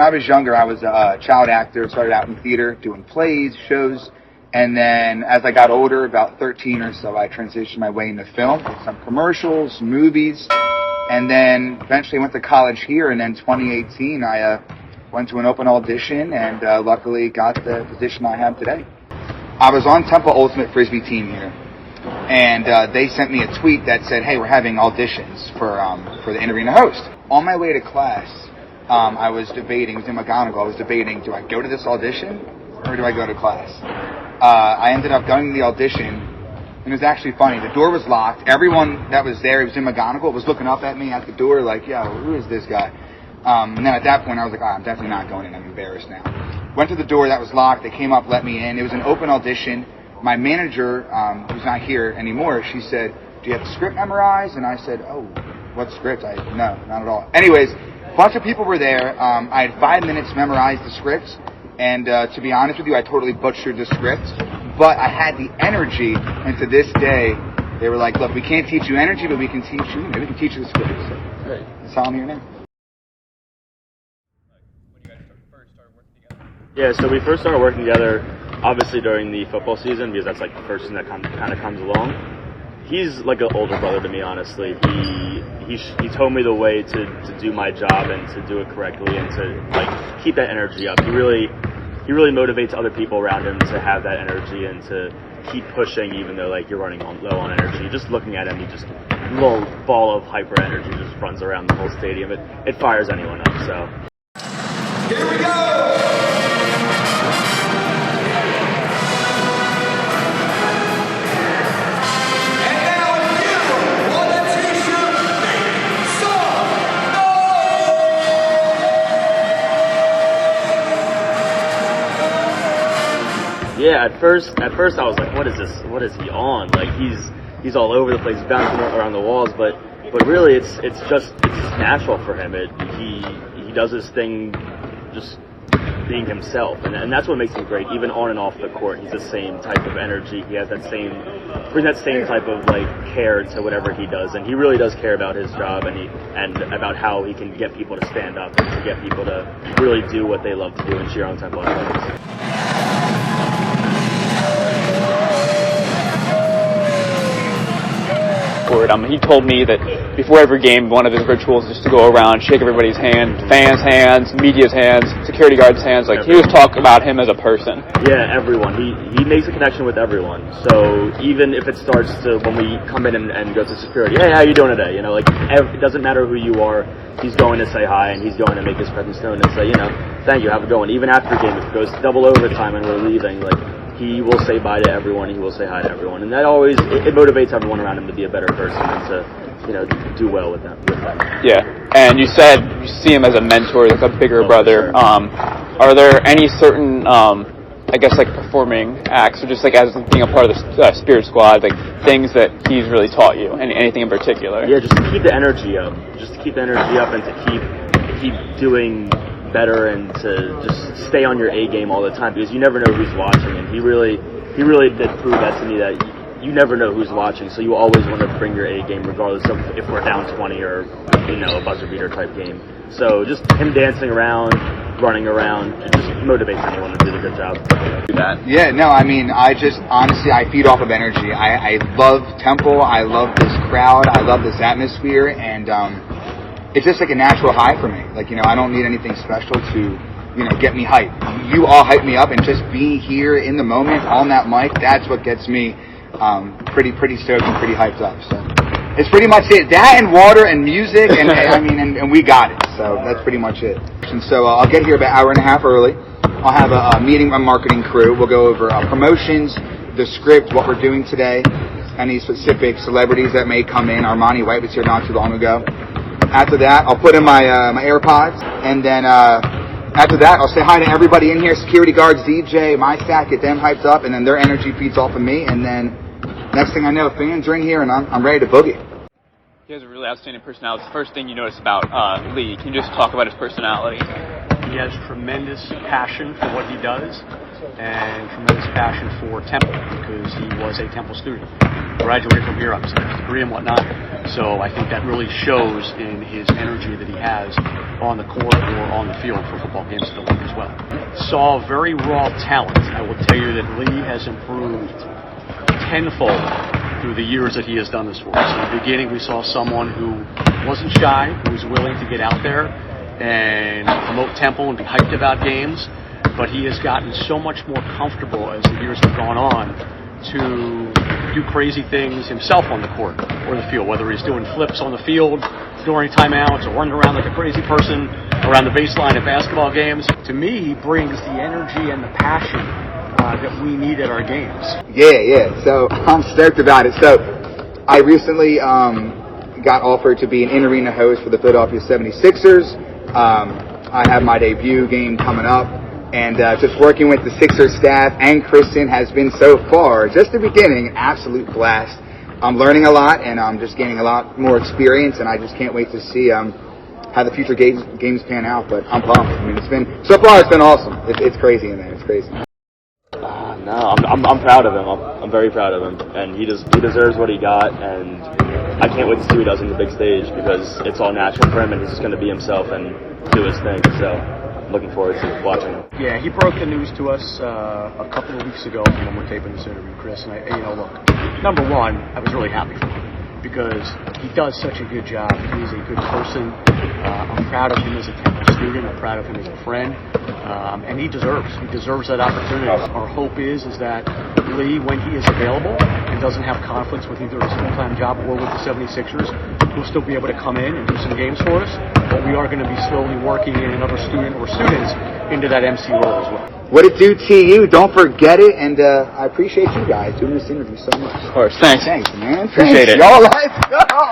I was younger, I was a child actor, started out in theater, doing plays, shows, and then as I got older, about 13 or so, I transitioned my way into film, did some commercials, movies, and then eventually went to college here, and then 2018, I went to an open audition and luckily got the position I have today. I was on Temple Ultimate Frisbee team here, and they sent me a tweet that said, hey, we're having auditions for the interviewing host. On my way to class, I was debating, it was in McGonagall, I was debating, do I go to this audition or do I go to class? I ended up going to the audition, and it was actually funny. The door was locked. Everyone that was there, it was in McGonagall, was looking up at me at the door like, yo, who is this guy? And then at that point, I was like, I'm definitely not going in. I'm embarrassed now. Went to the door that was locked. They came up, let me in. It was an open audition. My manager, who's not here anymore, she said, do you have the script memorized? And I said, oh, what script? No, not at all. Anyways, a bunch of people were there. I had 5 minutes to memorize the script. And to be honest with you, I totally butchered the script. But I had the energy. And to this day, they were like, look, we can't teach you energy, but we can teach you, maybe we can teach you the script. So that's how I'm here now. Yeah, so we first started working together, obviously during the football season, because that's like the first thing that kind of comes along. He's like an older brother to me, honestly. He told me the way to do my job and to do it correctly and to like keep that energy up. He really motivates other people around him to have that energy and to keep pushing even though like you're running low on energy. Just looking at him, he just a little ball of hyper energy just runs around the whole stadium. It fires anyone up. So here we go. Yeah, at first I was like, what is this? What is he on? Like he's all over the place, bouncing around the walls, but really it's just natural for him. He does his thing just being himself, and that's what makes him great. Even on and off the court, he's the same type of energy. He has that same type of like care to whatever he does, and he really does care about his job and about how he can get people to stand up and to get people to really do what they love to do and cheer on Temple Athletics. He told me that before every game, one of his rituals is to go around, shake everybody's hand, fans' hands, media's hands, security guards' hands. Like, he was talking about him as a person. Yeah, everyone. He makes a connection with everyone. So even if it starts to, when we come in and go to security, hey, how you doing today? You know, like, it doesn't matter who you are. He's going to say hi, and he's going to make his presence known and say, you know, thank you, have a good one. Even after the game, if it goes double overtime and we're leaving, like, he will say bye to everyone. He will say hi to everyone, and that always it motivates everyone around him to be a better person and to, you know, do well with them. Yeah, and you said you see him as a mentor, like a bigger brother. Sure. Are there any certain, I guess, like performing acts, or just like as being a part of the Spirit Squad, like things that he's really taught you, and anything in particular? Yeah, just to keep the energy up, and to keep doing better and to just stay on your A game all the time, because you never know who's watching, and he really did prove that to me, that you never know who's watching, so you always want to bring your A game regardless of if we're down 20 or, you know, a buzzer beater type game. So just him dancing around, running around, it just motivates anyone to do a good job. Do that. Yeah, no, I mean, I feed off of energy. I love Temple, I love this crowd, I love this atmosphere, and it's just like a natural high for me. Like, you know, I don't need anything special to, you know, get me hyped. You all hype me up, and just being here in the moment on that mic, that's what gets me pretty stoked and pretty hyped up. So it's pretty much it. That and water and music, and I mean, and we got it. So that's pretty much it. And so I'll get here about an hour and a half early. I'll have a meeting with my marketing crew. We'll go over promotions, the script, what we're doing today, any specific celebrities that may come in. Armani White was here not too long ago. After that, I'll put in my AirPods, and then after that, I'll say hi to everybody in here, security guards, DJ, my staff, get them hyped up, and then their energy feeds off of me, and then next thing I know, fans are in here, and I'm ready to boogie. He has a really outstanding personality. It's the first thing you notice about Lee. Can you just talk about his personality? He has tremendous passion for what he does, and tremendous passion for Temple, because he was a Temple student. Graduated from here, obviously, degree and whatnot. So I think that really shows in his energy that he has on the court or on the field for football games in the league as well. Saw very raw talent. I will tell you that Lee has improved tenfold through the years that he has done this for us. In the beginning, we saw someone who wasn't shy, who was willing to get out there and promote tempo and be hyped about games, but he has gotten so much more comfortable as the years have gone on to do crazy things himself on the court or the field, whether he's doing flips on the field during timeouts or running around like a crazy person around the baseline at basketball games. To me, he brings the energy and the passion that we need at our games. Yeah. So I'm stoked about it. So I recently got offered to be an in-arena host for the Philadelphia 76ers. I have my debut game coming up. And just working with the Sixers staff and Kristen has been so far, just the beginning, an absolute blast. I'm learning a lot, and I'm just gaining a lot more experience, and I just can't wait to see how the future games pan out. But I'm pumped. I mean, so far it's been awesome. It's crazy in there. It's crazy. No, I'm proud of him. I'm very proud of him, and he deserves what he got, and I can't wait to see what he does on the big stage because it's all natural for him, and he's just going to be himself and do his thing. So. Looking forward to watching him. Yeah, he broke the news to us a couple of weeks ago when we're taping this interview, Chris. And look, number one, I was really happy for him because he does such a good job. He's a good person. I'm proud of him as a Temple student. I'm proud of him as a friend. And he deserves that opportunity. Our hope is that Lee, when he is available and doesn't have conflicts with either his full-time job or with the 76ers, will still be able to come in and do some games for us. But we are going to be slowly working in another student or students into that MC role as well. What it do to you? Don't forget it. And I appreciate you guys doing this interview so much. Of course. Thanks. Thanks, man. Appreciate it. Y'all, let's go.